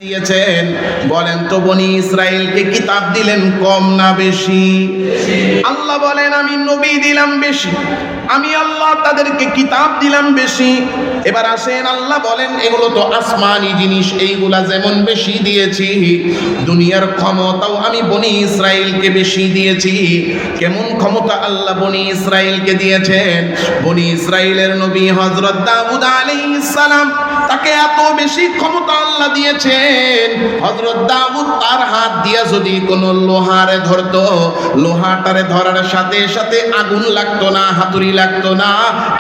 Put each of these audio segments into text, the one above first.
দিয়েছেন। বলেন তো বনি ইসরাইলকে কিতাব দিলেন কম না বেশি? আল্লাহ বলেন আমি নবী দিলাম বেশি, আমি আল্লাহ তাদেরকে কিতাব দিলাম বেশি। এবার আসেন, আল্লাহ বলেন এগুলো তো আসমানি জিনিস, এইগুলা যেমন বেশি দিয়েছি, দুনিয়ার ক্ষমতাও আমি বনি ইসরাইলকে বেশি দিয়েছি। কেমন ক্ষমতা আল্লাহ বনি ইসরাইলকে দিয়েছেন? বনি ইসরাইলের নবী হযরত দাউদ আলাইহিস সালাম, তাকে এত বেশি ক্ষমতা আল্লাহ দিয়েছেন। হযরত দাউদ তার হাত দিয়া যদি কোনো লোহারে ধরতো, লোহাটারে ধরার সাথে সাথে আগুন লাগতো না, হাতুড়ি লাগতো না।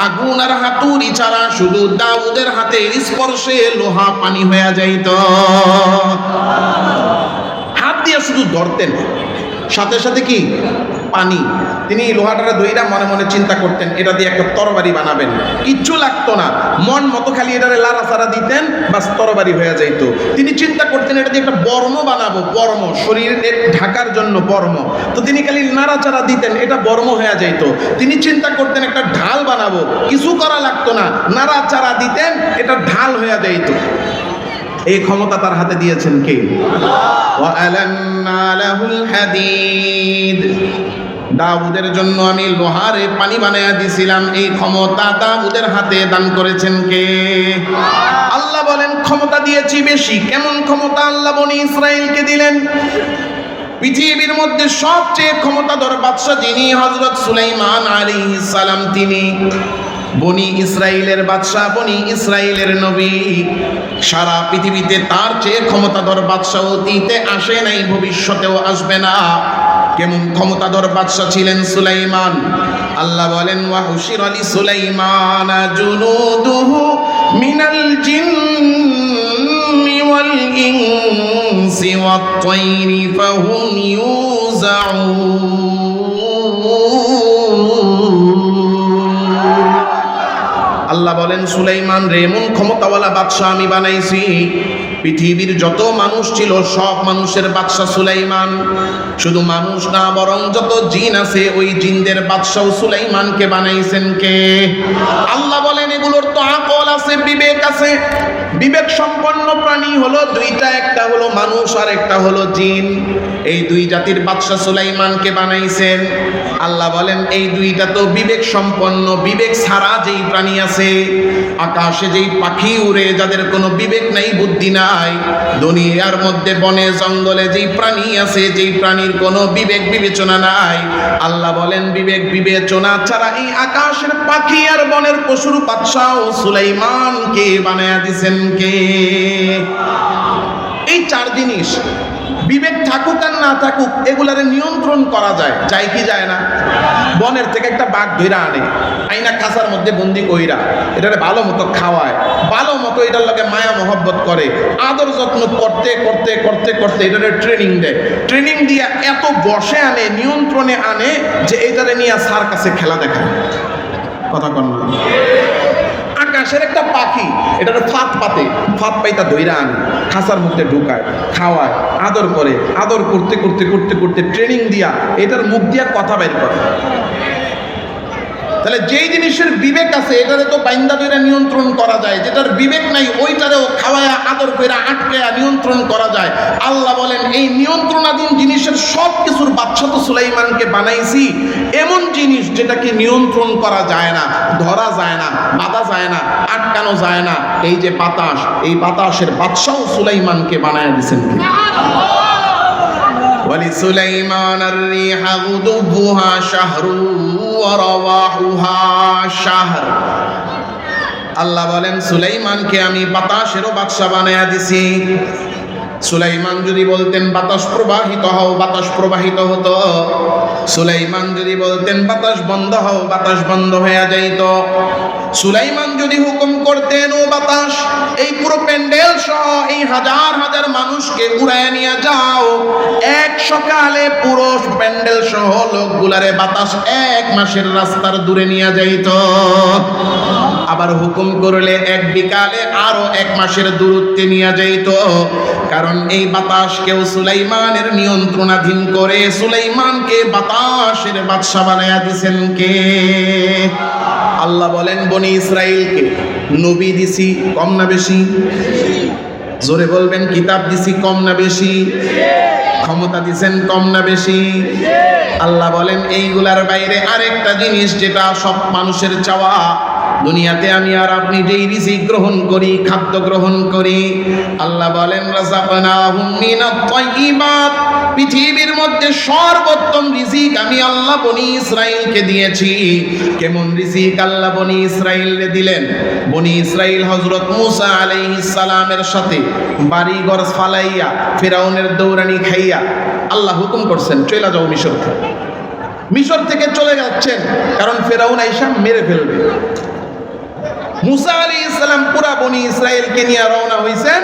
আগুন আর হাতুড়ি ছাড়া শুধু দাউদের হাতের স্পর্শে লোহা পানি হয়ে যাইত। হাত দিয়া শুধু ধরতেন, সাথে সাথে কি পানি। তিনি লোহাটারে ধইরা মনে মনে চিন্তা করতেন এটা দিয়ে একটা তরবারি বানাবেন, কিচ্ছু লাগতো না, মন মতো খালি এটারে লাড়াচাড়া দিতেন, বাস তরবারি হয়ে যাইত। তিনি চিন্তা করতেন এটা দিয়ে একটা বর্ম বানাবো, বর্ম, শরীরে ঢাকার জন্য বর্ম। তো তিনি খালি নাড়াচাড়া দিতেন, এটা বর্ম হয়ে যাইত। তিনি চিন্তা করতেন একটা ঢাল বানাবো, কিছু করা লাগতো না, নাড়াচাড়া দিতেন, এটা ঢাল হয়ে যাইত। এই ক্ষমতা তার হাতে দিয়েছেন কে? ওয়া আলান্না লাহুল হাদিদ, দাউদের জন্য আমি লোহারে পানি বানায়া দিছিলাম। এই ক্ষমতা দাউদের হাতে দান করেছেন কে? আল্লাহ বলেন ক্ষমতা দিয়েছি বেশি। কেমন ক্ষমতা আল্লাহ বনি ইসরাইলকে দিলেন? পৃথিবীর মধ্যে সবচেয়ে ক্ষমতাধর বাদশা যিনি, হযরত সুলাইমান আলাইহিস সালাম, তিনি বনি ইসরাইলের বাদশা, বনি ইসরাইলের নবী। সারা পৃথিবীতে তার চেয়ে ক্ষমতাধর বাদশা অতীতে আসে নাই, ভবিষ্যতেও আসবে না। কেমন ক্ষমতাধর বাদশা ছিলেন সুলাইমান? আল্লাহ বলেন ওয়া হুশিরা লি সুলাইমান জুনুদুহু মিনাল জিন্নি ওয়াল ইনসি ওয়াত তায়রি ফাহুম ইউযাউন। আল্লাহ বলেন সুলাইমান রে, এমন ক্ষমতাওয়ালা বাদশা আমি বানাইছি, পৃথিবীর যত মানুষ ছিল সব মানুষের বাদশা সুলাইমান। শুধু মানুষ না, বরং যত জিন আছে ওই জিনদের বাদশাও সুলাইমানকে বানাইছেন কে? আল্লাহ বলেন এগুলোর তো আকল আছে, বিবেক আছে। বিবেক সম্পন্ন প্রাণী হলো দুইটা, একটা হলো মানুষ আর একটা হলো জিন। এই দুই জাতির বাদশা সুলাইমানকে বানাইছেন। আল্লাহ বলেন এই দুইটা তো বিবেক সম্পন্ন। বিবেক ছাড়া যেই প্রাণী আছে, আকাশে যেই পাখি উড়ে, যাদের কোনো বিবেক নাই, বুদ্ধি নাই, দুনিয়ার মধ্যে বনে জঙ্গলে যেই প্রাণী আছে, যেই প্রাণীর কোনো বিবেক বিবেচনা নাই, আল্লাহ বলেন বিবেক বিবেচনা ছাড়া এই আকাশের পাখি আর বনের পশুর বাদশা সুলাইমানকে বানায়া দিছেন কে? এই চার জিনিস, বিবেক থাকুক আর না থাকুক, এগুলারে নিয়ন্ত্রণ করা যায়। যায় কি যায় না? বনের থেকে একটা বাঘ ধইরা আনে, আইনা খাঁচার মধ্যে বন্দি কইরা এটারে ভালো মতো খাওয়ায়, ভালো মতো এটার লগে মায়া মহব্বত করে, আদর যত্ন করতে করতে করতে করতে এটারে ট্রেনিং দেয়। ট্রেনিং দিয়ে এত বসে আনে, নিয়ন্ত্রণে আনে যে এটারে নিয়ে স্যার কাছে খেলা দেখায়। কথা কন না? আকাশের একটা পাখি, এটার ফাঁদ পাতে, ফাঁদ পাইতা ধইরা আনে, খাঁচার মধ্যে ঢুকায়, খাওয়ায়, আদর করে, আদর করতে করতে করতে করতে ট্রেনিং দিয়া এটার মুখ দিয়া কথা বের করে। তাহলে যেই জিনিসের বিবেক আছে এটারে তো বাইন্দা ধইরা নিয়ন্ত্রণ করা যায়, যেটার বিবেক নাই ওইটারেও খাওয়ায়া, আদর কইরা, আটকায়া নিয়ন্ত্রণ করা যায়। আল্লাহ বলেন এই নিয়ন্ত্রণাধীন জিনিসের সব কিছুর বাদশা তো সুলাইমানকে বানাইছি। এমন জিনিস যেটাকে নিয়ন্ত্রণ করা যায় না, ধরা যায় না, বাঁধা যায় না, আটকানো যায় না, এই যে বাতাস, এই বাতাসের বাদশাও সুলাইমানকে বানায়া দিয়েছেন। ولسليمان الريح غدوها شهر ورواحها شهر। আল্লাহ বলেন সুলাইমানকে আমি বাতাসেরও বাদশা বানায়া দিছি। সুলাইমান যদি বলতেন বাতাস প্রবাহিত হও, বাতাস প্রবাহিত হতো। সুলাইমান যদি বলতেন বাতাস বন্ধ হও, বাতাস বন্ধ হয়ে যাইত। সুলাইমান যদি হুকুম করতেন ও বাতাস এই পুরো প্যান্ডেল সহ এই হাজার হাজার মানুষকে উড়ায় নিয়ে যাও, এক সকালে পুরো প্যান্ডেল সহ লোকগুলারে বাতাস এক মাসের রাস্তার দূরে নিয়ে যাইত। আবার হুকুম করলে এক বিকালে আরো এক মাসের দূরত্বে নিয়ে যাইত। কারণ এই বাতাসকেও সুলাইমানের নিয়ন্ত্রণাধীন করে সুলাইমানকে বাতাসের বাদশা বানায়া দিয়েছেন কে? আল্লাহ বলেন বনি ইসরাইলকে নবী দিছি, কম না বেশি? জোরে বলবেন, কিতাব দিছি কম না বেশি? ক্ষমতা দিছেন কম না বেশি? আল্লাহ বলেন এইগুলার বাইরে আরেকটা জিনিস যেটা সব মানুষের চাওয়া, দুনিয়াতে আমি আর আপনি যেই রিজিক গ্রহণ করি, খাদ্য গ্রহণ করি, আল্লাহ বলেন রাযাকনাহুম মিনাত তাইয়্যিবাত, পৃথিবীর মধ্যে সর্বোত্তম রিজিক আমি আল্লাহ বনি ইসরাইলকে দিয়েছি। কেমন রিজিক আল্লাহ বনি ইসরাইলকে দিলেন? বনি ইসরাইল হযরত মূসা আলাইহিস সালামের সাথে বাড়িঘর ফালাইয়া ফিরাউনের দৌরানি খাইয়া আল্লাহ হুকুম করছেন চলে যাও মিশর থেকে। মিশর থেকে চলে যাচ্ছেন কারণ ফিরাউন আইসা মেরে ফেলবে। মূসা আলাইহিস সালাম পুরা বনি ইসরাইলকে নিয়ে রওনা হইছেন।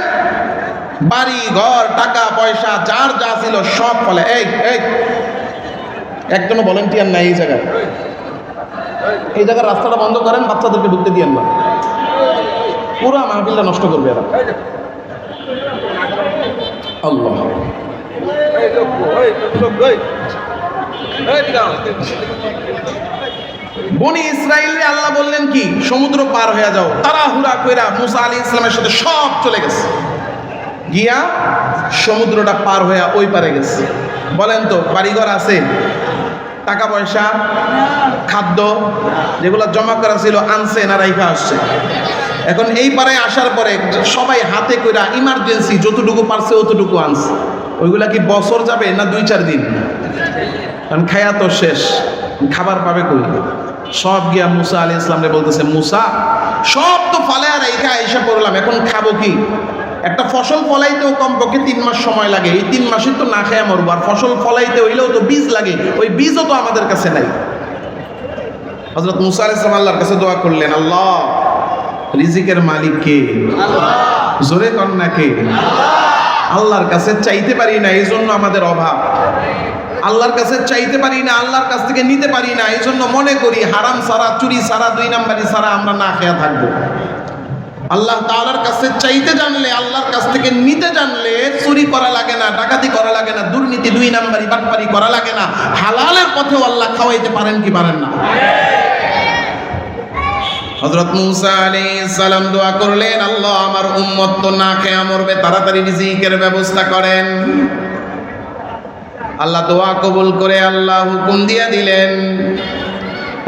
বাড়ি ঘর টাকা পয়সা যার যা ছিল সব ফলে। এই একজনও ভলান্টিয়ার নাই এই জায়গায়। এই জায়গার রাস্তাটা বন্ধ করেন, বাচ্চাদেরকে ঢুকতে দিয়েন না, পুরা মাহফিলটা নষ্ট করবে এরা। আল্লাহ বনি ইসরাইলকে আল্লাহ বললেন কি, সমুদ্র পার হয়ে যাও। তাড়াহুড়া কইরা মূসা আলাইহিস সালামের সাথে সব চলে গেছে, গিয়া সমুদ্রটা পার হয়ে ওই পারে গেছে। বলেন তো বাড়িঘর আছে, টাকা পয়সা খাদ্য যেগুলো জমা করা ছিল আনছে না রাইখা আসছে? এখন এই পারে আসার পরে সবাই হাতে কইরা ইমার্জেন্সি যতটুকু পারছে অতটুকু আনছে। ওইগুলা কি বছর যাবে না 2-4 দিন? কারণ খায়া তো শেষ, খাবার পাবে কই? সব গিয়া মূসা আলাইহিস সালামকে বলতেছে, মূসা সব তো ফালায়া রাইখা আইসা পড়লাম, এখন খাবো কি? একটা ফসল ফলাইতেও কমপক্ষে 3 মাস সময় লাগে, এই 3 মাসে তো না খেয়ে মরবো। আর ফসল ফলাইতে হইলেও তো বীজ লাগে, ওই বীজও তো আমাদের কাছে নাই। হযরত মূসা আলাইহিস সালাম আল্লাহর কাছে দোয়া করলেন, আল্লাহ রিজিকের মালিক কে? জোরে কন্যা কে? আল্লাহর কাছে চাইতে পারি না, এই জন্য আমাদের অভাব। আল্লাহর কাছে চাইতে পারি না, আল্লাহর কাছ থেকে নিতে পারি না, এই জন্য মনে করি হারাম সারা, চুরি সারা, 2 নাম্বারি সারা আমরা না খেয়ে থাকবো। আল্লাহ তাআলার কাছে চাইতে জানলে, আল্লাহর কাছ থেকে নিতে জানলে চুরি করা লাগে না, ডাকাতি করা লাগে না, দুর্নীতি 2 নাম্বারি বাটপারি করা লাগে না। হালালের পথেও আল্লাহ খাওয়াইতে পারেন কি পারেন না? হযরত মূসা আলাইহিস সালাম দোয়া করলেন, আল্লাহ আমার উম্মত তো না খেয়ে মরবে, তাড়াতাড়ি রিজিকের ব্যবস্থা করেন। আল্লাহ দোয়া কবুল করে আল্লাহ হুকুম দিয়ে দিলেন,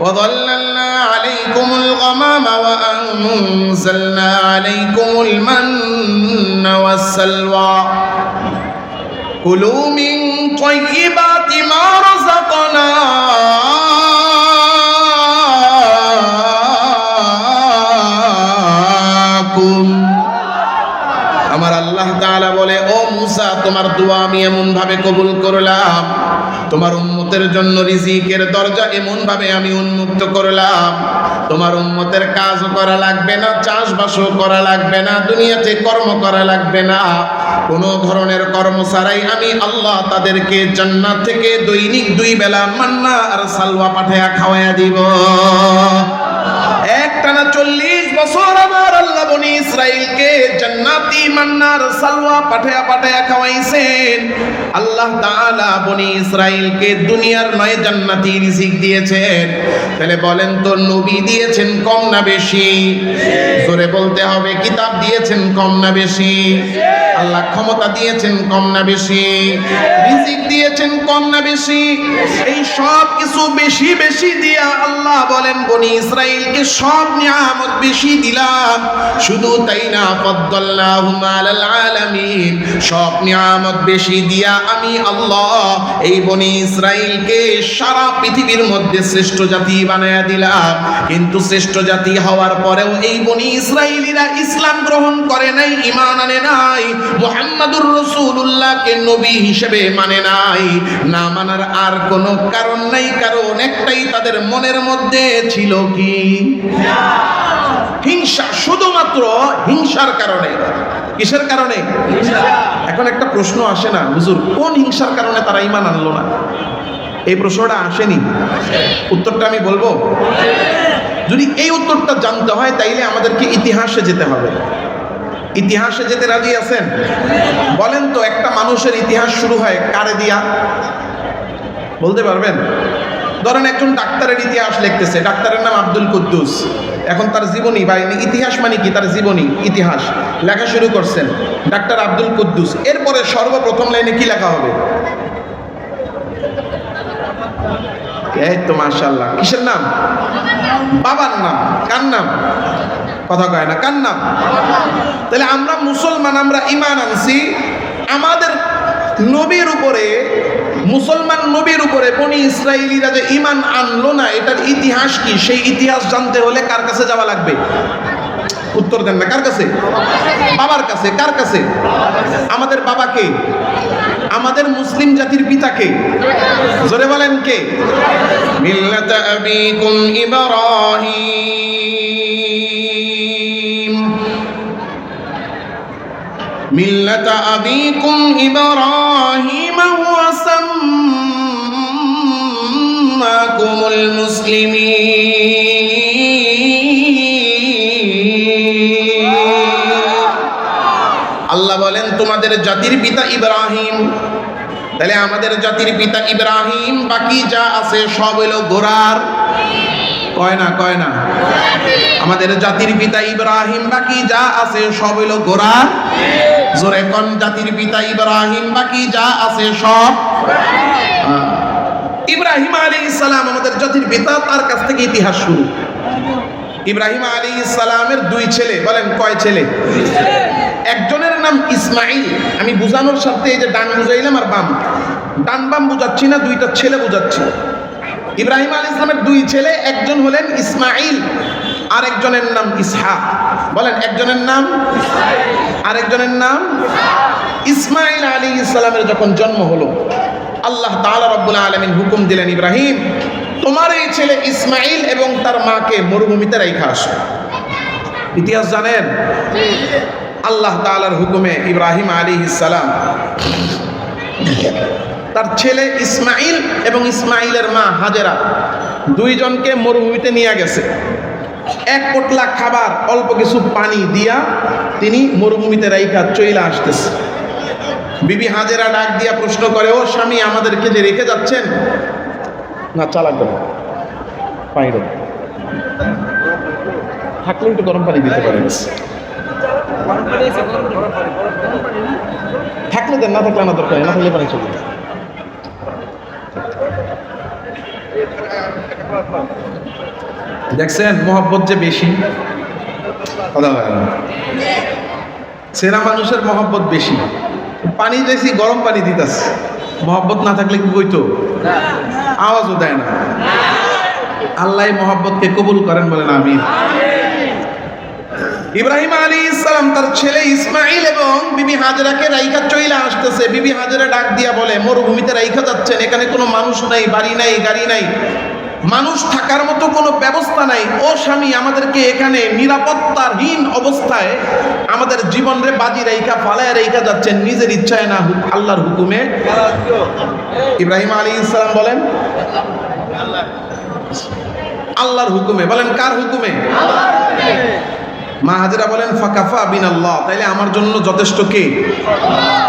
وَظَلَّلْنَا عَلَيْكُمُ الْغَمَامَ وَأَنزَلْنَا عَلَيْكُمُ الْمَنَّ وَالسَّلْوَىٰ كُلُوا مِن طَيِّبَاتِ مَا رَزَقْنَاكُمْ। আমার আল্লাহ তাআলা বলে, ও মূসা তোমার দোয়া আমি এমন ভাবে কবুল করলাম, তোমার উম্মতের জন্য রিজিকের দরজা এমন ভাবে আমি উন্মুক্ত করলাম, তোমার উম্মতের কাজও করা লাগবে না, চাষবাসও করা লাগবে না, দুনিয়াতে কর্ম করা লাগবে না। কোনো ধরনের কর্ম ছাড়াই আমি আল্লাহ তাদেরকে জান্নাত থেকে দৈনিক 2 বেলা মান্না আর সালওয়া পাঠায়া খাওয়ায়া দিব। একটানা 40 বছর আমার আল্লাহ বনি ইসরাইলকে জান্নাতি মান্নার সালওয়া পাঠায়া পাঠায়া খাওয়াইছেন। আল্লাহ তাআলা বনি ইসরাইলকে দুনিয়ার নয় জান্নাতি রিজিক দিয়েছেন। তাহলে বলেন তো নবী দিয়েছেন কম না বেশি? জোরে বলতে হবে, কিতাব দিয়েছেন কম না বেশি? আল্লাহ ক্ষমতা দিয়েছেন কম না বেশি? রিজিক দিয়েছেন কম না বেশি? এই সব কিছু বেশি বেশি দিয়া আল্লাহ বলেন বনি ইসরাইলকে সব নিয়ামত বেশি দিলাম। শুধু তাই না, ফাদ্দালনাহুম আলাল আলামিন, সব নিয়ামত বেশি দিয়া আমি আল্লাহ এই বনি ইসরাইলকে সারা পৃথিবীর মধ্যে শ্রেষ্ঠ জাতি বানায়া দিলাম। কিন্তু শ্রেষ্ঠ জাতি হওয়ার পরেও এই বনি ইসরাইলিরা ইসলাম গ্রহণ করে নাই, ঈমান আনে নাই, মুহাম্মাদুর রাসূলুল্লাহকে নবী হিসেবে মানে নাই। না মানার আর কোনো কারণ নাই, কারণ একটাই, তাদের মনের মধ্যে ছিল কি? হিংসা। শুধুমাত্র হিংসার কারণে। কিসের কারণে? এখন একটা প্রশ্ন আসে না, হুজুর কোন হিংসার কারণে তারা ঈমান আনলো না? এই প্রশ্নটা আসেনি? উত্তরটা আমি বলবো। যদি এই উত্তরটা জানতে হয় তাইলে আমাদেরকে ইতিহাসে যেতে হবে। ইতিহাসে যেতে রাজি আছেন? বলেন তো একটা মানুষের ইতিহাস শুরু হয় কারে দিয়া? বলতে পারবেন? ধরেন একজন ডাক্তারের ইতিহাস লিখতেছে, ডাক্তারের নাম আব্দুল কুদ্দুস, এখন তার জীবনী বা ইতিহাস মানে কি, তার জীবনী ইতিহাস লেখা শুরু করছেন ডাক্তার আব্দুল কুদ্দুস। এরপরে সর্বপ্রথম লাইনে কি লেখা হবে? এই তো মাশাআল্লাহ, কিসের নাম? বাবার নাম। কার নাম? কথা কয় না, কার নাম? তাহলে আমরা মুসলমান, আমরা ঈমান আনছি আমাদের নবীর উপরে, মুসলমান নবীর উপরে বনি ইসরাইলীরা যে ঈমান আনলো না, এটার ইতিহাস কি? সেই ইতিহাস জানতে হলে কার কাছে যাওয়া লাগবে? উত্তর দেন না, কার কাছে? বাবার কাছে। কার কাছে? আমাদের বাবাকে, আমাদের মুসলিম জাতির পিতাকে, জোরে বলেন কে? মিল্লাতা আবিকুম ইব্রাহিম, মিল্লাতা আবিকুম ইব্রাহিম ওয়া সাম্মাকুমুল মুসলিমিন। আল্লাহ বলেন তোমাদের জাতির পিতা ইব্রাহিম। তাহলে আমাদের জাতির পিতা ইব্রাহিম, বাকি যা আছে সব হলো গোরার। কয় না, কয় না? আমাদের জাতির পিতা ইব্রাহিম, বাকি যা আছে সব হলো গোরার। জোরে কোন? জাতির পিতা ইব্রাহিম, বাকি যা আছে সব। ইব্রাহিম আলাইহিস সালাম আমাদের জাতির পিতা, তার কাছ থেকে ইতিহাস শুরু। ইব্রাহিম আলাইহিস সালামের দুই ছেলে, বলেন কয় ছেলে? একজনের নাম ইসমাইল। আমি বুঝানোর সাথে এই যে ডান বুঝাইলাম আর বাম, ডান বাম বুঝাচ্ছি না, দুইটা ছেলে বুঝাচ্ছি। ইব্রাহিম আলাইহিস সালামের দুই ছেলে, একজন হলেন ইসমাইল আর একজনের নাম ইসহাক। বলেন, একজনের নাম আর একজনের নাম। ইসমাইল আলাইহিস সালামের যখন জন্ম হলো, আল্লাহ তাআলা রব্বুল আলামিন হুকুম দিলেন, ইব্রাহিম তোমার এই ছেলে ইসমাইল এবং তার মাকে মরুভূমিতে রাইখা আসো। ইতিহাস জানেন? আল্লাহ তাআলার হুকুমে ইব্রাহিম আলাইহিস সালাম তার ছেলে ইসমাইল এবং ইসমাইলের মা হাজেরা দুইজনকে মরুভূমিতে নিয়ে গেছে। এক পোটলা খাবার, অল্প কিছু পানি দিয়া তিনি মরুভূমিতে রাইখা চইলা আসতেছে। বিবি হাজেরা ডাক দিয়া প্রশ্ন করে, ও স্বামী, আমাদেরকে যে রেখে যাচ্ছেন? না, চা লাগবে না, পানি দেন। থাকলে একটু গরম পানি দিতে পারেন, থাকলে দেন, না থাকলে না দরকার, না থাকলে পানি চলবে। দেখছেন মহব্বত যে বেশি, কথা হয় না। সেরা মানুষের মহব্বত বেশি। পানি চাইছি, গরম পানি দিতেছে, মহব্বত না থাকলে কি কইতো? আওয়াজও দেয় না। আল্লাহ মহব্বতকে কবুল করেন, বলেন আমিন। ইব্রাহিম আলাইহিস সালাম তার ছেলে ইসমাইল এবং বিবি হাজেরাকে রাইখা চইলা আসতেছে। বিবি হাজেরা ডাক দিয়া বলে, মরুভূমিতে রাইখা যাচ্ছেন, এখানে কোনো মানুষ নাই, বাড়ি নাই, গাড়ি নাই, মানুষ থাকার মতো কোনো ব্যবস্থা নাই। ও স্বামী, আমাদেরকে এখানে নিরাপত্তাহীন অবস্থায় আমাদের জীবনরে বাজি রাইখা ফালায় রাইখা যাচ্ছেন, নিজের ইচ্ছায় না, আল্লাহর হুকুমে। ইব্রাহিম আলাইহিস সালাম বলেন আল্লাহর হুকুমে। বলেন কার হুকুমে? মা হাজেরা বলেন ফাকাফা বিনাল্লাহ, তাইলে আমার জন্য যথেষ্ট কে?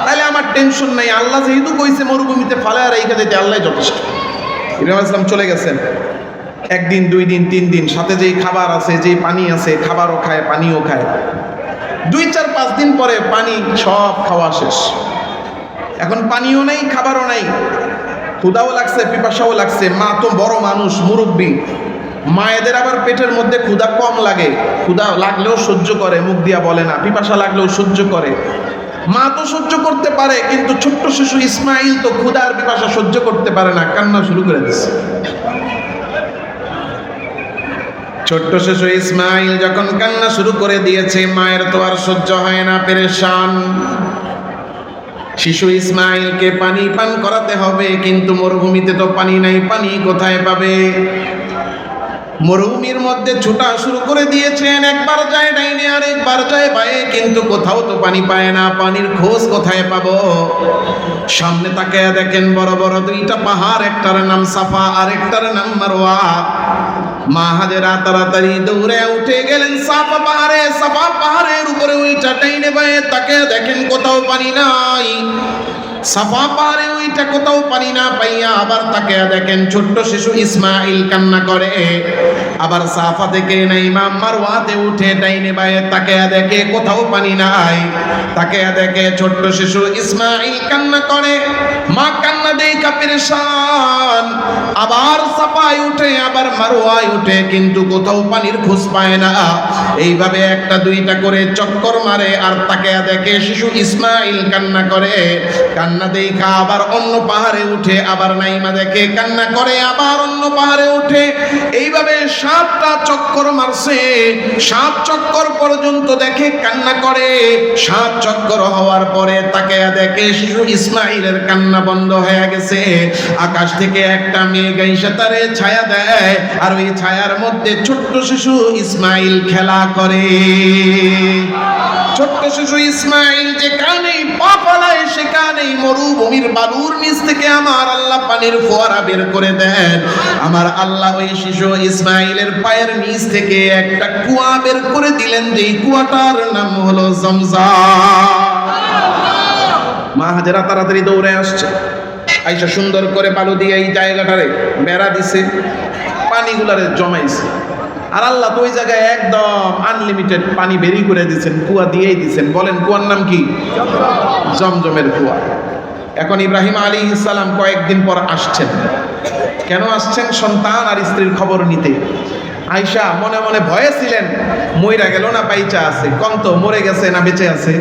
তাইলে আমার টেনশন নাই, আল্লাহ যেহেতু কইছে মরুভূমিতে ফালায় রাইখা যেতে, আল্লাহ যথেষ্ট। ইব্রাহিম আলাইহিস সালাম চলে গেছেন। একদিন, দুই দিন, তিন দিন, সাথে যেই খাবার আছে, যেই পানি আছে, খাবারও খায়, পানিও খায়। 2, 4, 5 দিন পরে পানি সব খাওয়া শেষ। এখন পানিও নাই, খাবারও নাই, ক্ষুধাও লাগছে, পিপাসাও লাগছে। মা তো বড় মানুষ, মুরব্বী, মায়েদের আবার পেটের মধ্যে ক্ষুধা কম লাগে, ক্ষুধা লাগলেও সহ্য করে, মুখ দিয়া বলে না, পিপাসা লাগলেও সহ্য করে। মা তো সহ্য করতে পারে, কিন্তু ছোট্ট শিশু ইসমাইল তো ক্ষুধার পিপাসা সহ্য করতে পারে না, কান্না শুরু করে দিচ্ছে। ছোট্ট শিশু ইসমাইল যখন কান্না শুরু করে দিয়েছে, মায়ের তো আর সহ্য হয় না, পেরেশান। শিশু ইসমাইলকে পানি পান করাতে হবে, কিন্তু মরুভূমিতে তো পানি নাই, পানি কোথায় পাবে? মরুভূমির মধ্যে ছোটা শুরু করে দিয়েছেন, একবার যায় ডাইনে আর একবার যায় বায়ে, কিন্তু কোথাও তো পানি পায় না। পানির খোঁজ কোথায় পাবো? সামনে তাকায়া দেখেন বড় বড় দুইটা পাহাড়, একটার নাম সাফা আর একটার নাম মারওয়া। মা হাজেরা তাড়াতাড়ি দৌড়ে উঠে গেলেন সাফা পাহাড়ে। সাফা পাহাড়ের উপরে ওইটা ডাইনে বায়ে তাকায়া দেখেন কোথাও পানি নাই। সাফা পাহাড়ে ওইটা কোথাও পানি না পাইয়া আবার তাকে দেখেন ছোট্ট শিশু ইসমাইল কান্না করে। আবার সাফা থেকে না ইমাম মারওয়াতে উঠে ডাইনে বায়ে তাকে দেখে কোথাও পানি নাই, তাকে দেখে ছোট্ট শিশু ইসমাইল কান্না করে, মা কান্না দেখা পেরেশান। আবার সাফায় উঠে আবার মারওয়ায় উঠে কিন্তু কোথাও পানির খোঁজ পায় না। এইভাবে একটা দুইটা করে চক্কর মারে আর তাকে দেখে শিশু ইসমাইল কান্না করে। কান্না দেখা আবার অন্য পাহাড়ে উঠে আবার নাইমা দেখে কান্না করে, আবার অন্য পাহাড়ে উঠে। এইভাবে 7টা চক্কর মারছে। 7 চক্কর পর্যন্ত দেখে কান্না করে। 7 চক্কর হওয়ার পরে তাকে দেখে শিশু ইসমাইলের কান্না বন্ধ হয়ে গেছে। আকাশ থেকে একটা মেঘ এসে তারে ছায়া দেয়, আর ওই ছায়ার মধ্যে ছোট্ট শিশু ইসমাইল খেলা করে। ছোট্ট শিশু ইসমাইল যেখানেই পা ফেলায় সেখানেই মরুভূমির বালুর নিচ থেকে আমার আল্লাহ পানির ফোয়ারা বের করে দেন। আমার আল্লাহ ওই শিশু ইসমাইলের পায়ের নিচ থেকে একটা কুয়া বের করে দিলেন, যেই কুয়াটার নাম হলো জমজম। মা হাজেরা তাড়াতাড়ি দৌড়ে আসছে, আইসা সুন্দর করে বালু দিয়ে এই জায়গাটারে বেড়া দিছে, পানিগুলারে জমাইছে। আর আল্লাহ তো ওই জায়গায় একদম আনলিমিটেড পানি বেরি করে দিচ্ছেন, কুয়া দিয়েই দিচ্ছেন। বলেন কুয়ার নাম কি? জমজমের কুয়া। এখন ইব্রাহিম আলাইহিস সালাম কয়েকদিন পর আসছেন। কেন আসছেন? সন্তান আর স্ত্রীর খবর নিতে। আয়েশা মনে মনে ভয়ে ছিলেন, মইরা গেল না বাইচা আছে, কন্ত মরে গেছে না বেঁচে আছে।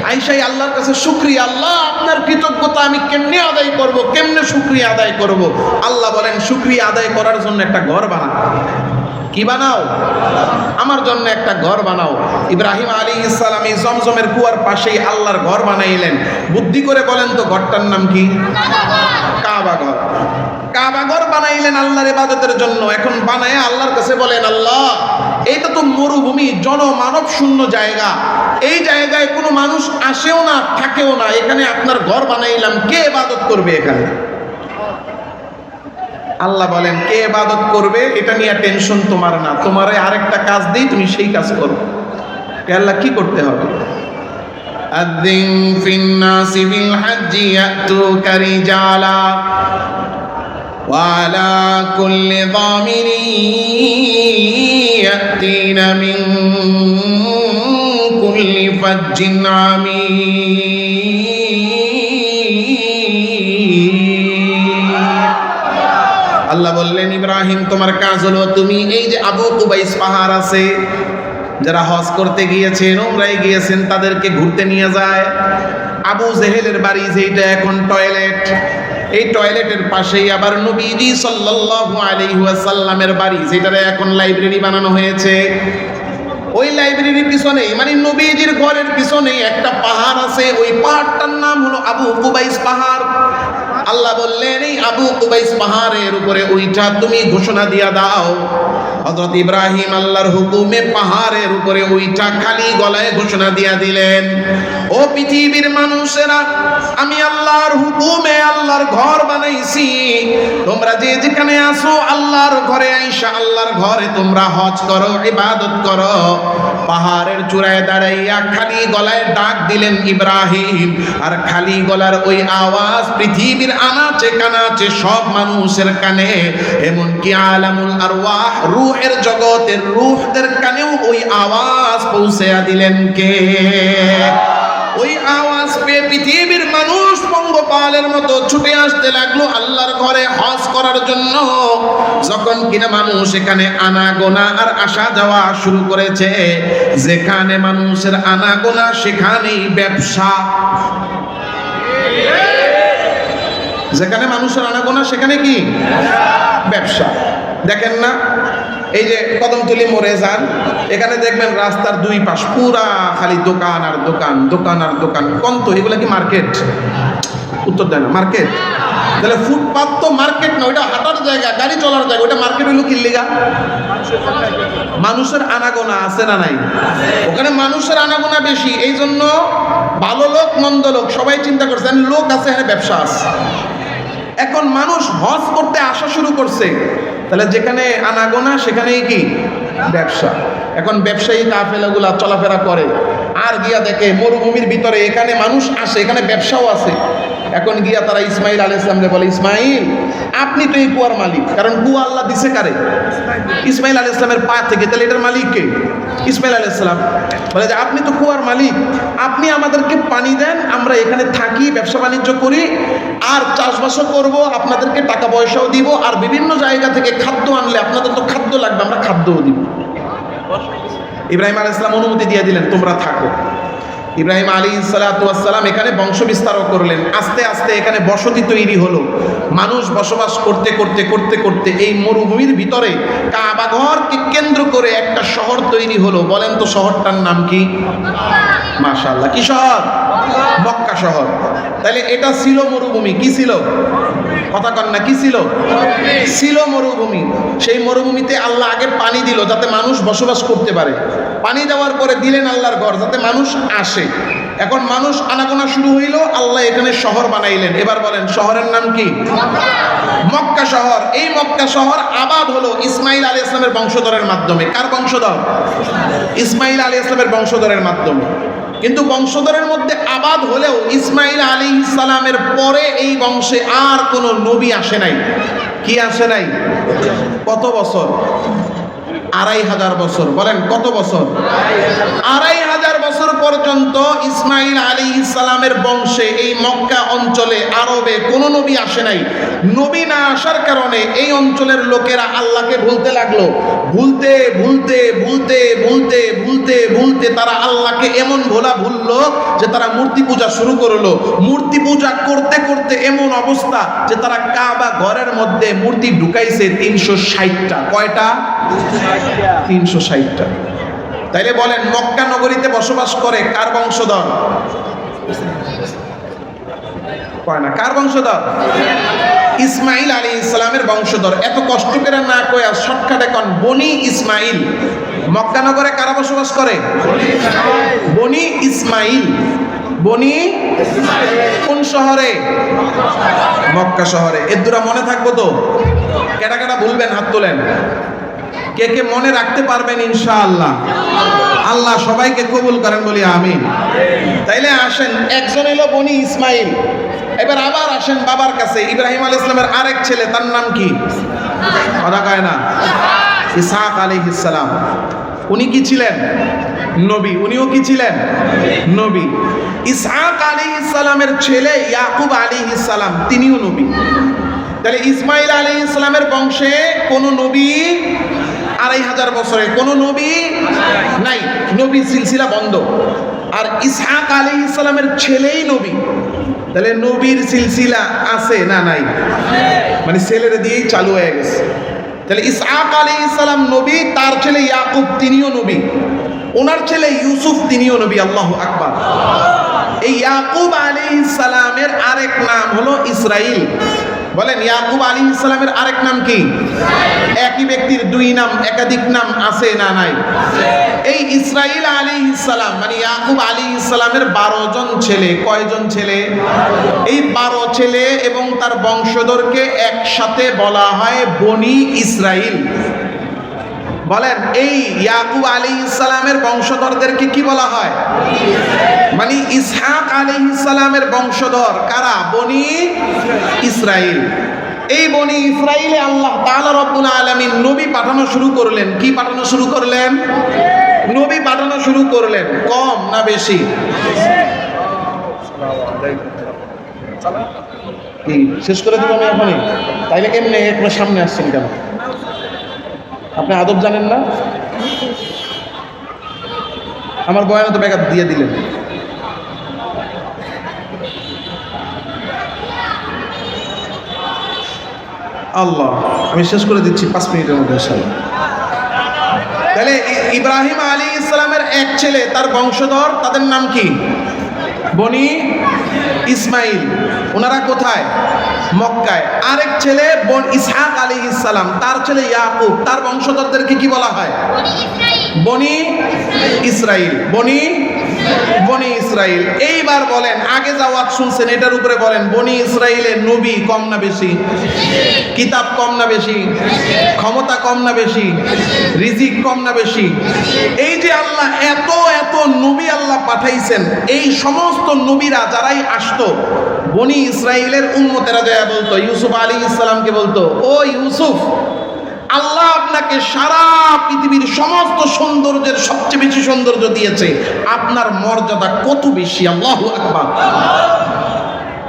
আয়েশাই আল্লাহর কাছে শুকরিয়া, আল্লাহ আপনার কৃতজ্ঞতা আমি কেমনে আদায় করব, কেমনে শুকরিয়া আদায় করব। আল্লাহ বলেন শুকরিয়া আদায় করার জন্য একটা ঘর বানাও। কি বানাও? আমার জন্য একটা ঘর বানাও। ইব্রাহিম আলাইহিস সালাম এই জমজমের কুয়ার পাশেই আল্লাহর ঘর বানাইলেন। বুদ্ধি করে বলেন তো ঘরটার নাম কি? কাবা ঘর। কাবা ঘর বানাইলেন আল্লাহর ইবাদতের জন্য। এখন বানায় আল্লাহর কাছে বলেন, আল্লাহ এইটা তো মরুভূমি, জনমানব শূন্য জায়গা, এই জায়গায় কোনো মানুষ আসেও না থাকেও না, এখানে আপনার ঘর বানাইলাম, কে ইবাদত করবে এখানে? আল্লাহ বলেন কে ইবাদত করবে এটা নিয়ে টেনশন তোমার না, তোমারে আরেকটা কাজ দিই, তুমি সেই কাজ করো। আল্লাহ কি করতে হবে? আযিন ফিন নাসি বিল হজ্জি ইয়াতুকা রিজালা ওয়া আলা কুল্লি যামিরি ইয়াতিনা মিন কুল্লি ফাজ্জিন আমিন। আল্লাহ বললেন ইব্রাহিম তোমার কাজ হলো, তুমি এই যে আবু কুবাইস পাহাড় আছে, যারা হজ করতে গিয়েছেন, উমরায় গিয়েছেন, তাদেরকে ঘুরতে নিয়ে যায়। আবু জেহেলের বাড়ি যেটা এখন টয়লেট, এই টয়লেটের পাশেই আবার নবীজি সাল্লাল্লাহু আলাইহি ওয়াসাল্লামের বাড়ি, যেটারে এখন লাইব্রেরি বানানো হয়েছে। ওই লাইব্রেরির পিছনেই, মানে নবীজির ঘরের পিছনেই একটা পাহাড় আছে, ওই পাহাড়টার নাম হলো আবু কুবাইস পাহাড়। আল্লাহ বললেন এই আবু কুবাইস পাহাড়ের উপরে ওইটা তুমি ঘোষণা দিয়া দাও। হযরত ইব্রাহিম আল্লাহর হুকুমে পাহাড়ের উপরে ওইটা খালি গলায় ঘোষণা দিয়া দিলেন, ও পৃথিবীর মানুষেরা, আমি আল্লাহর হুকুমে আল্লাহর ঘর বানাইছি। তোমরা যে যেখানে আসো আল্লাহর ঘরে আইসা আল্লাহর ঘরে তোমরা হজ করো, ইবাদত করো। পাহাড়ের চূড়ায় দাঁড়াইয়া খালি গলায় ডাক দিলেন ইব্রাহিম, আর খালি গলার ওই আওয়াজ পৃথিবীর আনাচে কানাচে সব মানুষের কানে, এমনকি আলামুল আরওয়াহ রূহের জগতের রূহদের কানেও ওই আওয়াজ পৌঁছায়া দিলেন কে? ওই আওয়াজ পেয়ে পৃথিবীর মানুষ পঙ্গপালের মতো ছুটে আসতে লাগলো আল্লাহর ঘরে হজ করার জন্য। যখন কিনা মানুষ এখানে আনাগোনা আর আসা যাওয়া শুরু করেছে, যেখানে মানুষের আনাগোনা সেখানেই ব্যবসা। যেখানে মানুষের আনাগোনা সেখানে কি ব্যবসা। দেখেন না, এই যে কদমতলী মোড়ে যান, এখানে দেখবেন রাস্তার দুই পাশ পুরা খালি দোকান আর দোকান, দোকান আর দোকান। কন্ত এগুলা কি মার্কেট? উত্তর দেয় না, মার্কেট। তাহলে ফুটপাত তো মার্কেট না, ওইটা হাঁটার জায়গা, গাড়ি চলার জায়গা। ওইটা মার্কেট হইলো কি লিগা? মানুষের আনাগোনা আছে না নাই? ওখানে মানুষের আনাগোনা বেশি, এই জন্য ভালো লোক মন্দ লোক সবাই চিন্তা করছেন লোক আছে, এখানে ব্যবসা আছে। এখন মানুষ হজ করতে আসা শুরু করছে, তাহলে যেখানে আনাগোনা সেখানেই কি ব্যবসা। এখন ব্যবসায়ী কাফেলাগুলা চলাফেরা করে, আর গিয়া দেখে মরুভূমির ভিতরে এখানে মানুষ আসে, এখানে ব্যবসাও আছে। এখন গিয়া তারা ইসমাইল আলাইহিস সালামকে বলে, ইসমাইল আপনি তো এই কুয়ার মালিক, কারণ কুয়া আল্লাহ দিছে কারে? ইসমাইল আলাইহিস সালামের পা থেকে, তাহলে এটার মালিক কে? ইসমাইল আলাইহিস সালাম বলে যে আপনি তো কুয়ার মালিক, আপনি আমাদেরকে পানি দেন, আমরা এখানে থাকি, ব্যবসা বাণিজ্য করি, আর চাষবাসও করব, আপনাদেরকে টাকা পয়সাও দিব, আর বিভিন্ন জায়গা থেকে খাদ্য আনলে আপনাদের তো খাদ্য লাগবে, আমরা খাদ্যও দিব। ইব্রাহিম আলাইহিস সালাম অনুমতি দিয়ে দিলেন, তোমরা থাকো। ইব্রাহিম আলাইহিস সালাতু ওয়াস সালাম এখানে বংশ বিস্তারও করলেন। আস্তে আস্তে এখানে বসতি তৈরি হলো, মানুষ বসবাস করতে করতে করতে করতে এই মরুভূমির ভিতরে কাবা ঘরকে কেন্দ্র করে একটা শহর তৈরি হলো। বলেন তো শহরটার নাম কি? মাশাআল্লাহ, কি শহর? মক্কা শহর। তাহলে এটা ছিল মরুভূমি। কি ছিল? কথা কন না, কি ছিল? ছিল মরুভূমি। সেই মরুভূমিতে আল্লাহ আগে পানি দিল যাতে মানুষ বসবাস করতে পারে। পানি দেওয়ার পরে দিলেন আল্লাহর ঘর যাতে মানুষ আসে। এখন মানুষ আনাগোনা শুরু হইল, আল্লাহ এখানে শহর বানাইলেন। এবার বলেন শহরের নাম কি? মক্কা শহর। এই মক্কা শহর আবাদ হলো ইসমাইল আলাইহিস সালামের বংশধরের মাধ্যমে। কার বংশধর? ইসমাইল আলাইহিস সালামের বংশধরের মাধ্যমে। কিন্তু বংশধরের মধ্যে আবাদ হলেও ইসমাইল আলাইহিস সালামের পরে এই বংশে আর কোনো নবী আসে নাই। কি আসে নাই? কত বছর? 2500 বছর। বলেন কত বছর? 2500 বছর পর্যন্ত ইসমাইল আলাইহিস সালামের বংশে এই মক্কা অঞ্চলে আরবে কোনো নবী আসে নাই। নবী না আসার কারণে এই অঞ্চলের লোকেরা আল্লাহকে ভুলতে লাগলো। ভুলতে ভুলতে ভুলতে ভুলতে ভুলতে ভুলতে তারা আল্লাহকে এমন ভুললো যে তারা মূর্তি পূজা শুরু করলো। মূর্তি পূজা করতে করতে এমন অবস্থা যে তারা কাবা ঘরের মধ্যে মূর্তি ঢুকাইছে 360টা। কয়টা? 360টা। তাইলে বলেন মক্কা নগরীতে বসবাস করে কার বংশধর? কয় না, কার বংশধর? ইসমাইল আলাইহিস সালামের বংশধর। এত কষ্ট করে না কয়া শর্টকাটে কোন বনি ইসমাইল। মক্কা নগরে কারা বসবাস করে? বনি ইসমাইল। বনি কোন শহরে? মক্কা শহরে। এর দুরা মনে থাকবো তো? কেটা কেটা ভুলবেন হাত তোলেন। কে কে মনে রাখতে পারবেন ইনশাআল্লাহ? আল্লাহ সবাইকে কবুল করেন, বলি আমিন। তাইলে আসেন, একজন এলো বনি ইসমাইল। এবার আবার আসেন বাবার কাছে। ইব্রাহিম আলাইহিস সালামের আরেক ছেলে, তার নাম কি? কথা কয় না? ইসহাক আলাইহিস সালাম। উনি কি ছিলেন? নবী। উনিও কি ছিলেন? নবী। ইসহাক আলাইহিস সালামের ছেলে ইয়াকুব আলাইহিস সালাম, তিনিও নবী। তাহলে ইসমাইল আলাইহিস সালামের বংশে কোন নবী 2500 বছরে কোনো নবী নাই, নবীর সিলসিলা বন্ধ। আর ইসহাক আলাইহিস সালামের ছেলেই নবী। তাহলে নবীর সিলসিলা আছে না নাই? মানে ছেলের দিয়েই চালু হয়ে গেছে। তাহলে ইসহাক আলাইহিস সালাম নবী, তার ছেলে ইয়াকুব তিনিও নবী, ওনার ছেলে ইউসুফ তিনিও নবী। আল্লাহু আকবার। এই ইয়াকুব আলাইহিস সালামের আরেক নাম হলো ইসরাইল। বলেন ইয়াকুব আলাইহিস সালামের আরেক নাম কি? একই ব্যক্তির দুই নাম, একাধিক নাম আছে না নাই? এই ইসরাইল আলাইহিস সালাম মানে ইয়াকুব আলাইহিস সালামের 12 জন ছেলে। কয়জন ছেলে? এই 12 ছেলে এবং তার বংশধরকে একসাথে বলা হয় বনি ইসরাইল। বলেন এই ইয়াকুব আলাইহিস সালামের বংশধরদেরকে কি বলা হয়? মানে ইসহাক আলাইহিস সালামের বংশধর কারা? বনি ইসরাইল। এই বনি ইসরাইলে আল্লাহ তাআলা রব্বুল আলামিন নবী পাঠানো শুরু করলেন। কি পাঠানো শুরু করলেন? নবী পাঠানো শুরু করলেন। কম না বেশি? কি শেষ করে দিব আমি এখনই? তাইলে কেমনে একটু সামনে আসছেন কেন? আপনি আদব জানেন না? আমার বয়ানে তো ব্যাঘাত দিয়ে দিলেন। আল্লাহ, আমি শেষ করে দিচ্ছি 5 মিনিটের মধ্যে ইনশাআল্লাহ। তাহলে ইব্রাহিম আলাইহিস সালামের এক ছেলে, তার বংশধর, তাদের নাম কি? বনি ইসমাইল। ওনারা কোথায়? মক্কায়। আরেক ছেলে ইসহাক আলাইহিস সালাম, তার ছেলে ইয়াকুব, তার বংশধরদেরকে কি বলা হয়? বনি ইসরাইল। বনি বনি ইসরাইল। এইবার বলেন, আগে যা ওয়াজ শুনছেন এটার উপরে বলেন, বনি ইসরাইলের নবী কম না বেশি? কিতাব কম না বেশি? ক্ষমতা কম না বেশি? রিজিক কম না বেশি? এই যে আল্লাহ এত এত নবী আল্লাহ পাঠাইছেন, এই সমস্ত নবীরা যারাই আসতো, বনি ইসরাইলের উম্মতেরা যায় বলতো, ইউসুফ আলাইহিস সালামকে বলতো, ও ইউসুফ, আল্লাহ আপনাকে সারা পৃথিবীর সমস্ত সৌন্দর্যের সবচেয়ে বেশি সৌন্দর্য দিয়েছে, আপনার মর্যাদা কত বেশি? আল্লাহু আকবার।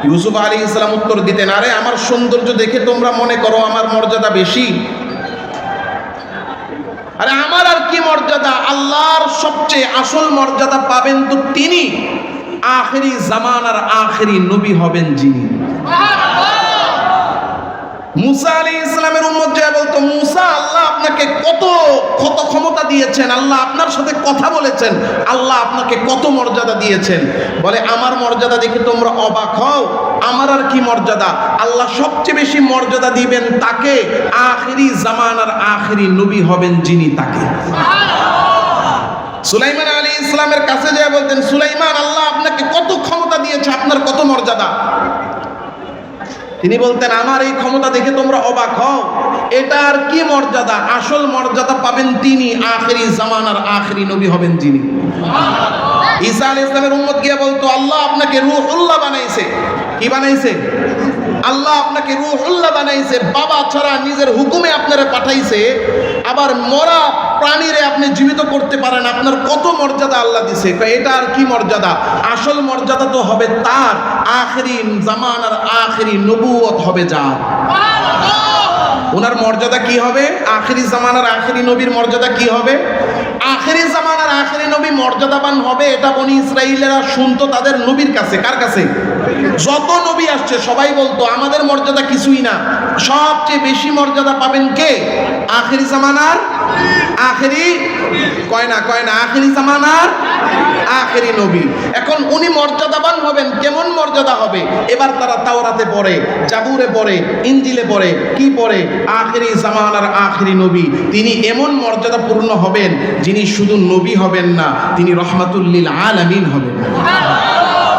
ইউসুফ আলাইহিস সালাম উত্তর দিতেন, আরে আমার সৌন্দর্য দেখে তোমরা মনে করো আমার মর্যাদা বেশি? আরে আমার আর কি মর্যাদা, আল্লাহর সবচেয়ে আসল মর্যাদা পাবেন তো তিনি, আখেরি জামানার আখেরি নবী হবেন যিনি। মুসা আলাইহিস সালামের উম্মত যায় বলতো, মুসা, আল্লাহ আপনাকে কত কত ক্ষমতা দিয়েছেন, আল্লাহ আপনার সাথে কথা বলেছেন, আল্লাহ আপনাকে কত মর্যাদা দিয়েছেন। বলে, আমার মর্যাদা দেখে তোমরা অবাক হও, আমার আর কি মর্যাদা, আল্লাহ সবচেয়ে বেশি মর্যাদা দিবেন তাকে, আখেরি জামানার আখেরি নবী হবেন যিনি, তাকে। সুলাইমান আলাইহিস সালামের কাছে যায় বলতেন, সুলাইমান, আল্লাহ আপনাকে কত ক্ষমতা দিয়েছে, আপনার কত মর্যাদা। তিনি বলতেন, আমার এই ক্ষমতা দেখে তোমরা অবাক হও, এটা আর কি মর্যাদা, আসল মর্যাদা পাবেন তিনি, আখেরি জামানার আখেরি নবী হবেন যিনি। ঈসা আলাইহিস সালামের উম্মত গিয়ে বলতো, আল্লাহ আপনাকে রূহুল্লাহ বানাইছে। কি বানাইছে? আল্লাহ আপনাকে রূহুল্লাহ বানাইছে, বাবা ছাড়া নিজের হুকুমে আপনারে পাঠাইছে, আবার মরা প্রাণীরে আপনি জীবিত করতে পারেন, আপনার কত মর্যাদা আল্লাহ দিছে। এটা আর কি মর্যাদা, আসল মর্যাদা তো হবে তার, আখেরি জামানার আখেরি নবুয়ত হবে যার। ওনার মর্যাদা কি হবে? আখেরি জামানার আখেরি নবীর মর্যাদা কি হবে? আখেরি জামানার আখেরি নবী মর্যাদাবান হবে, এটা বনি ইসরাইলেরা শুনতো তাদের নবীর কাছে। কার কাছে? যত নবী আসছে সবাই বলতো, আমাদের মর্যাদা কিছুই না, সবচেয়ে বেশি মর্যাদা পাবেন কে? আখেরি জামানার আখেরি, কয় না আখেরি জামানার আখেরি নবী। এখন উনি মর্যাদাবান হবেন, কেমন মর্যাদা হবে? এবার তারা তাওরাতে পড়ে, জাবুরে পড়ে, ইনজিলে পড়ে, কি পড়ে? আখেরি জামানার আখেরি নবী, তিনি এমন মর্যাদাপূর্ণ হবেন, যিনি শুধু নবী হবেন না, তিনি রহমাতুল লিল আলামিন হবেন।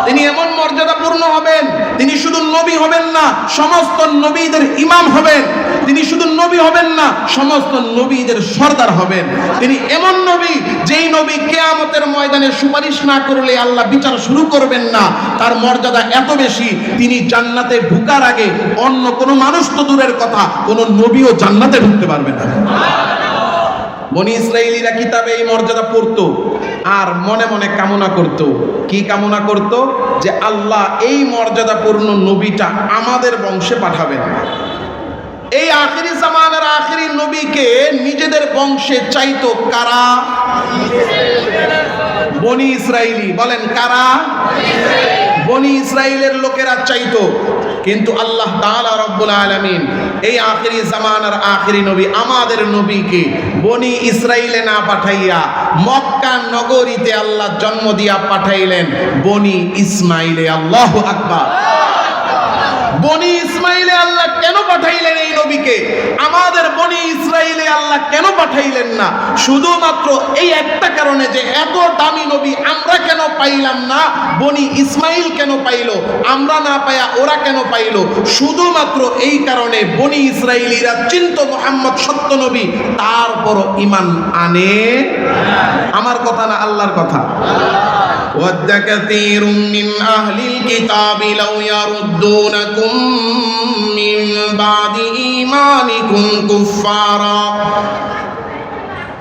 তিনি এমন মর্যাদাপূর্ণ হবেন, তিনি শুধু নবী হবেন না, সমস্ত নবীদের ইমাম হবেন। তিনি শুধু নবী হবেন না, সমস্ত নবীদের সর্দার হবেন। তিনি এমন নবী, যেই নবী কিয়ামতের ময়দানে সুপারিশ না করলে আল্লাহ বিচার শুরু করবেন না। তার মর্যাদা এত বেশি, তিনি জান্নাতে ঢোকার আগে অন্য কোনো মানুষ তো দূরের কথা, কোনো নবীও জান্নাতে ঢুকতে পারবে না। বনি ইসরাইলিরা কিতাবে এই মর্যাদা পড়তো, আর মনে মনে কামনা করত। কি কামনা করত? যে আল্লাহ এই মর্যাদাপূর্ণ নবীটা আমাদের বংশে পাঠাবেন। এই আখেরি জামানার আখেরি নবীকে নিজেদের বংশে চাইতো কারা? বনি ইসরাইলি। বলেন কারা? বনি ইসরাইলের লোকেরা চাইতো। কিন্তু আল্লাহ তাআলা রব্বুল আলামিন এই আখেরি জামানার আখেরি নবী, আমাদের নবীকে বনি ইসরাইলে না পাঠাইয়া মক্কা নগরীতে আল্লাহ জন্ম দিয়া পাঠাইলেন বনি ইসমাইলে। আল্লাহু আকবার। বনি ইসমাইলে আল্লাহ কেন পাঠাইলেন এই নবীকে? আমাদের বনি ইসরাইলে আল্লাহ কেন পাঠাইলেন না? শুধুমাত্র এই একটা কারণে, যে এত দামি নবী আমরা কেন পাইলাম না? বনি ইসমাইল কেন পাইলো, আমরা না পায়া ওরা কেন পাইলো? শুধুমাত্র এই কারণে, বনি ইসরাইলিরা চিন্ত মুহাম্মদ সত্য নবী, তারপরও ঈমান আনে। আমার কথা না, আল্লাহর কথা। وَدَّ كَثِيرٌ مِّنْ أَهْلِ الْكِتَابِ لَوْ يَرُدُّونَكُم مِّن بَعْدِ إِيمَانِكُمْ كُفَّارًا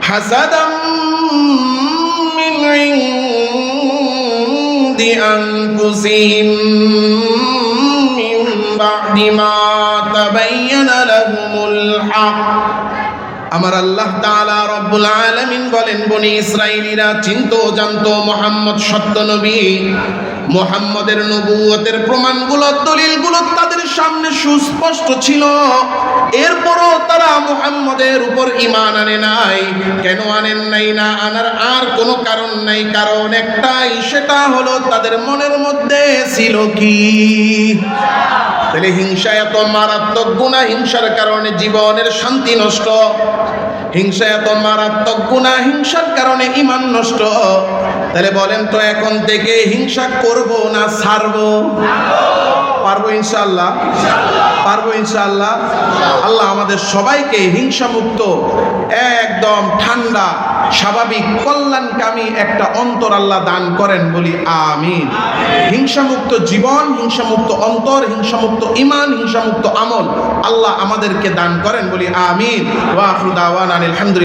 حَسَدًا مِّنْ عِندِ أَنفُسِهِم مِّن بَعْدِ مَا تَبَيَّنَ لَهُمُ الْحَقُّ। আমার আল্লাহ তাআলা রব্বুল আলামিন বলেন, বনি ইসরাইলিরা চিনতো জানতো মুহাম্মদ সত্য নবী। মুহাম্মদের নবুয়তের প্রমাণগুলো, দলিলগুলো তাদের সামনে সুস্পষ্ট ছিল। এরপরও তারা মুহাম্মদের উপর ঈমান আনে নাই। কেন আনেন নাই? না আনার আর কোনো কারণ নাই, কারণ একটাই, সেটা হলো তাদের মনের মধ্যে ছিল কি? তাহলে হিংসা এত মারাত্মক গুনাহ, হিংসার কারণে জীবনের শান্তি নষ্ট। হিংসা এত মারাত্মক গুনাহ, হিংসার কারণে ঈমান নষ্ট। তাহলে বলেন তো এখন থেকে হিংসা করব না ছাড়বো? পারবো ইনশাআল্লাহ, পারবো ইনশাআল্লাহ। আল্লাহ আমাদের সবাইকে হিংসামুক্ত, একদম ঠান্ডা, স্বাভাবিক, কল্যাণকামী একটা অন্তর আল্লাহ দান করেন, বলি আমিন। হিংসামুক্ত জীবন, হিংসামুক্ত অন্তর, হিংসামুক্ত ঈমান, হিংসামুক্ত আমল আল্লাহ আমাদেরকে দান করেন, বলি আমিন। ওয়া আখিরু দাওয়ানা আলহামদুলিল্লাহ।